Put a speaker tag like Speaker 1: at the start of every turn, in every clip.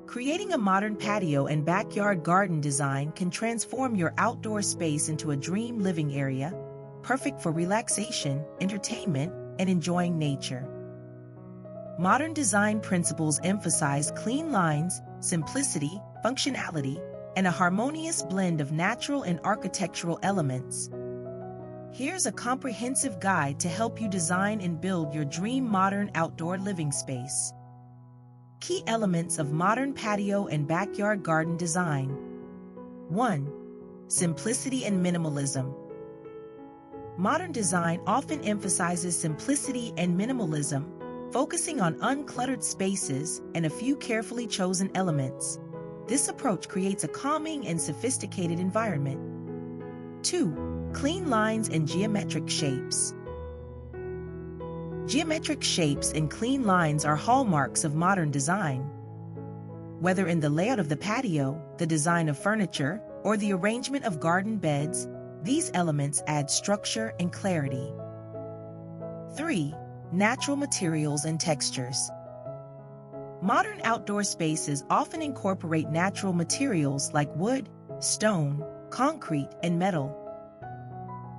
Speaker 1: Creating a modern patio and backyard garden design can transform your outdoor space into a dream living area, perfect for relaxation, entertainment, and enjoying nature. Modern design principles emphasize clean lines, simplicity, functionality, and a harmonious blend of natural and architectural elements. Here's a comprehensive guide to help you design and build your dream modern outdoor living space. Key elements of modern patio and backyard garden design. 1. Simplicity and minimalism. Modern design often emphasizes simplicity and minimalism, focusing on uncluttered spaces and a few carefully chosen elements. This approach creates a calming and sophisticated environment. 2. Clean lines and geometric shapes. Geometric shapes and clean lines are hallmarks of modern design. Whether in the layout of the patio, the design of furniture, or the arrangement of garden beds, these elements add structure and clarity. 3. Natural materials and textures. Modern outdoor spaces often incorporate natural materials like wood, stone, concrete, and metal.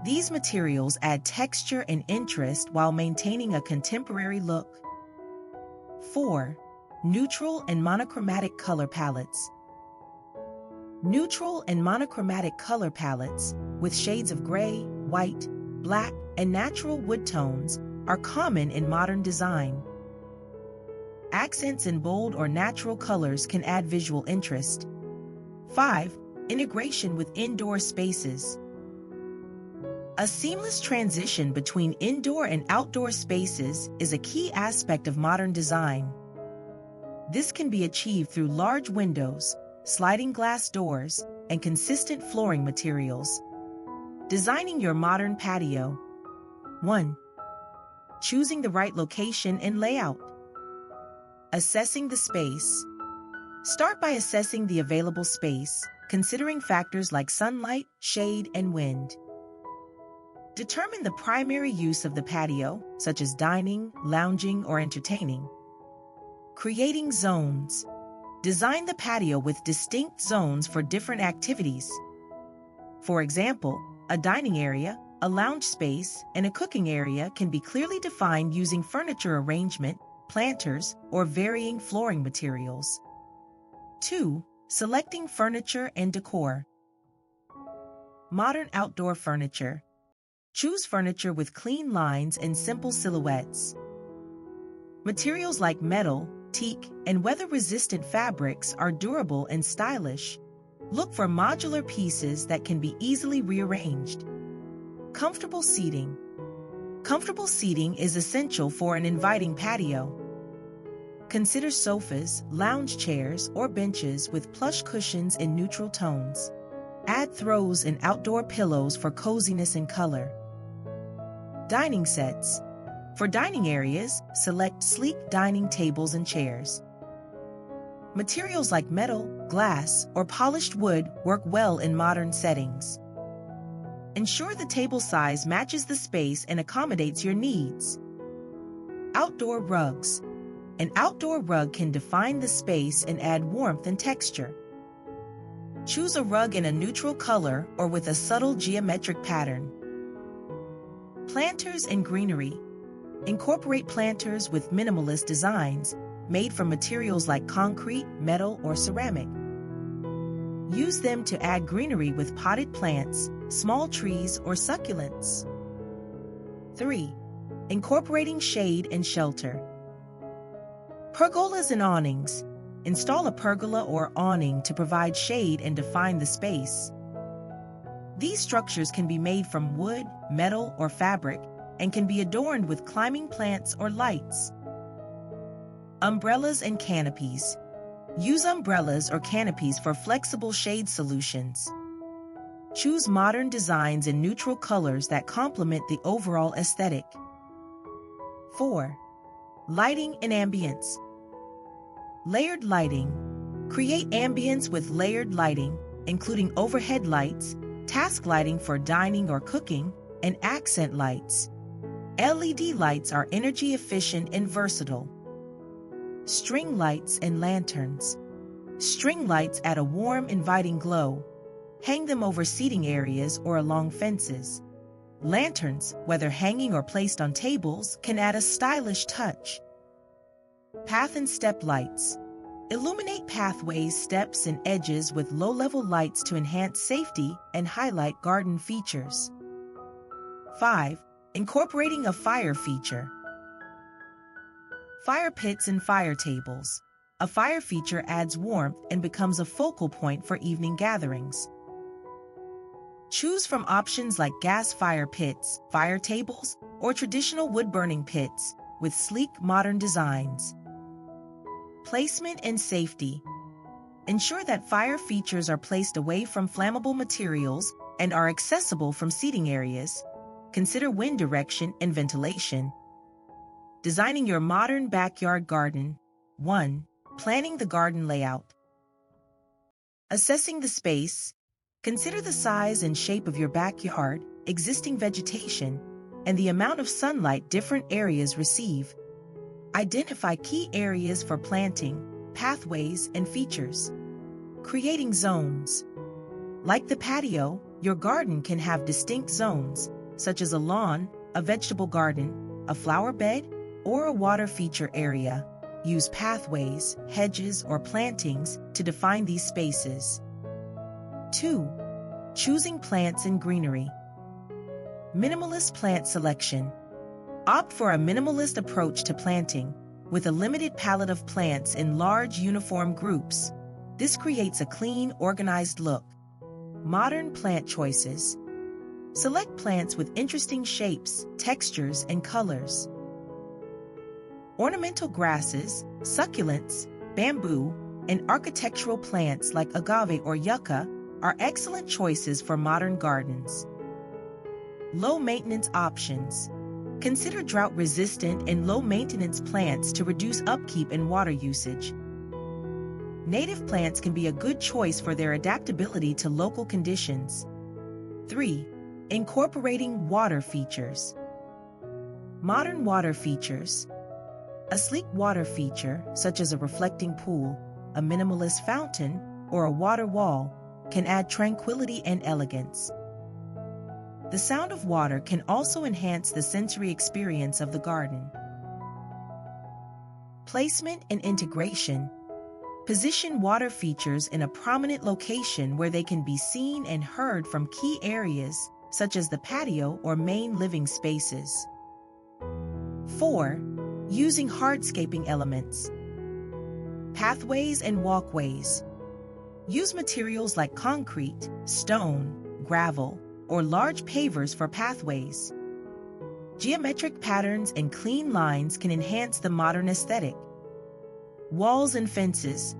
Speaker 1: These materials add texture and interest while maintaining a contemporary look. 4. Neutral and monochromatic color palettes. Neutral and monochromatic color palettes, with shades of gray, white, black, and natural wood tones, are common in modern design. Accents in bold or natural colors can add visual interest. 5. Integration with indoor spaces. A seamless transition between indoor and outdoor spaces is a key aspect of modern design. This can be achieved through large windows, sliding glass doors, and consistent flooring materials. Designing your modern patio. 1. Choosing the right location and layout. Assessing the space. Start by assessing the available space, considering factors like sunlight, shade, and wind. Determine the primary use of the patio, such as dining, lounging, or entertaining. Creating zones. Design the patio with distinct zones for different activities. For example, a dining area, a lounge space, and a cooking area can be clearly defined using furniture arrangement, planters, or varying flooring materials. 2. Selecting furniture and decor. Modern outdoor furniture. Choose furniture with clean lines and simple silhouettes. Materials like metal, teak, and weather-resistant fabrics are durable and stylish. Look for modular pieces that can be easily rearranged. Comfortable seating. Comfortable seating is essential for an inviting patio. Consider sofas, lounge chairs, or benches with plush cushions in neutral tones. Add throws and outdoor pillows for coziness and color. Dining sets. For dining areas, select sleek dining tables and chairs. Materials like metal, glass, or polished wood work well in modern settings. Ensure the table size matches the space and accommodates your needs. Outdoor rugs. An outdoor rug can define the space and add warmth and texture. Choose a rug in a neutral color or with a subtle geometric pattern. Planters and greenery. Incorporate planters with minimalist designs, made from materials like concrete, metal, or ceramic. Use them to add greenery with potted plants, small trees, or succulents. 3. Incorporating shade and shelter. Pergolas and awnings. Install a pergola or awning to provide shade and define the space. These structures can be made from wood, metal, or fabric, and can be adorned with climbing plants or lights. Umbrellas and canopies. Use umbrellas or canopies for flexible shade solutions. Choose modern designs in neutral colors that complement the overall aesthetic. 4. Lighting and ambience. Layered lighting. Create ambience with layered lighting, including overhead lights, task lighting for dining or cooking, and accent lights. LED lights are energy efficient and versatile. String lights and lanterns. String lights add a warm, inviting glow. Hang them over seating areas or along fences. Lanterns, whether hanging or placed on tables, can add a stylish touch. Path and step lights. Illuminate pathways, steps, and edges with low-level lights to enhance safety and highlight garden features. 5. Incorporating a fire feature. Fire pits and fire tables. A fire feature adds warmth and becomes a focal point for evening gatherings. Choose from options like gas fire pits, fire tables, or traditional wood-burning pits with sleek, modern designs. Placement and safety. Ensure that fire features are placed away from flammable materials and are accessible from seating areas. Consider wind direction and ventilation. Designing your modern backyard garden. 1. Planning the garden layout. Assessing the space. Consider the size and shape of your backyard, existing vegetation, and the amount of sunlight different areas receive. Identify key areas for planting, pathways, and features. Creating zones. Like the patio, your garden can have distinct zones, such as a lawn, a vegetable garden, a flower bed, or a water feature area. Use pathways, hedges, or plantings to define these spaces. 2. Choosing plants and greenery. Minimalist plant selection. Opt for a minimalist approach to planting, with a limited palette of plants in large uniform groups. This creates a clean, organized look. Modern plant choices. Select plants with interesting shapes, textures, and colors. Ornamental grasses, succulents, bamboo, and architectural plants like agave or yucca are excellent choices for modern gardens. Low-maintenance options. Consider drought-resistant and low-maintenance plants to reduce upkeep and water usage. Native plants can be a good choice for their adaptability to local conditions. 3. Incorporating water features. Modern water features. A sleek water feature, such as a reflecting pool, a minimalist fountain, or a water wall, can add tranquility and elegance. The sound of water can also enhance the sensory experience of the garden. Placement and integration. Position water features in a prominent location where they can be seen and heard from key areas, such as the patio or main living spaces. 4. Using hardscaping elements. Pathways and walkways. Use materials like concrete, stone, gravel, or large pavers for pathways. Geometric patterns and clean lines can enhance the modern aesthetic. Walls and fences.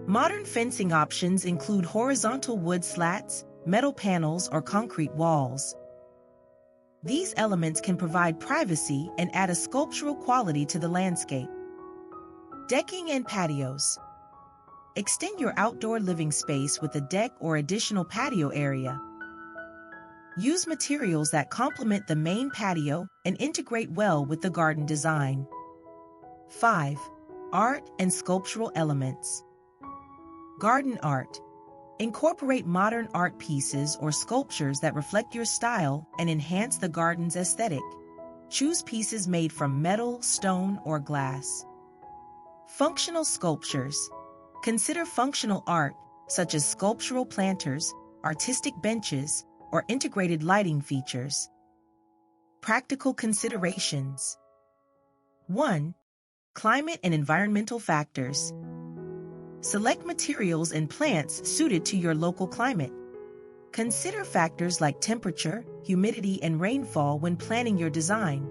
Speaker 1: Modern fencing options include horizontal wood slats, metal panels, or concrete walls. These elements can provide privacy and add a sculptural quality to the landscape. Decking and patios. Extend your outdoor living space with a deck or additional patio area. Use materials that complement the main patio and integrate well with the garden design. 5. Art and sculptural elements. Garden art. Incorporate modern art pieces or sculptures that reflect your style and enhance the garden's aesthetic. Choose pieces made from metal, stone, or glass. Functional sculptures. Consider functional art, such as sculptural planters, artistic benches, or integrated lighting features. Practical considerations. 1. Climate and environmental factors. Select materials and plants suited to your local climate. Consider factors like temperature, humidity, and rainfall when planning your design.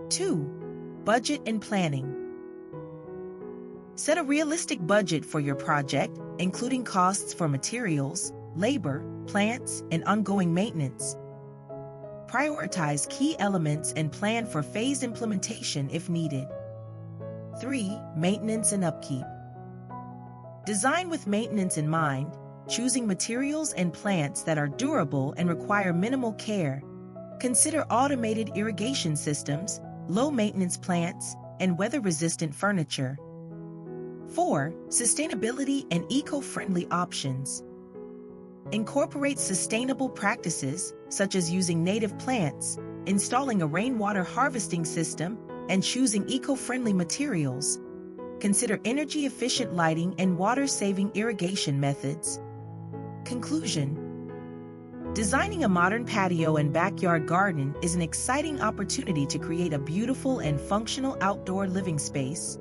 Speaker 1: 2. Budget and planning. Set a realistic budget for your project, including costs for materials, labor, plants, and ongoing maintenance. Prioritize key elements and plan for phased implementation if needed. 3. Maintenance and upkeep. Design with maintenance in mind, choosing materials and plants that are durable and require minimal care. Consider automated irrigation systems, low-maintenance plants, and weather-resistant furniture. 4. Sustainability and eco-friendly options. Incorporate sustainable practices such as using native plants, installing a rainwater harvesting system, and choosing eco-friendly materials. Consider energy-efficient lighting and water-saving irrigation methods. Conclusion: designing a modern patio and backyard garden is an exciting opportunity to create a beautiful and functional outdoor living space.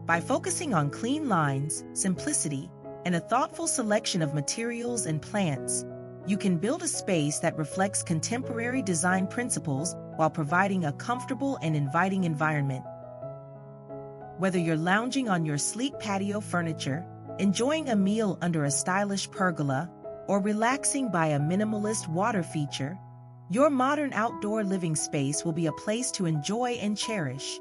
Speaker 1: By focusing on clean lines, simplicity, and a thoughtful selection of materials and plants, you can build a space that reflects contemporary design principles while providing a comfortable and inviting environment. Whether you're lounging on your sleek patio furniture, enjoying a meal under a stylish pergola, or relaxing by a minimalist water feature, your modern outdoor living space will be a place to enjoy and cherish.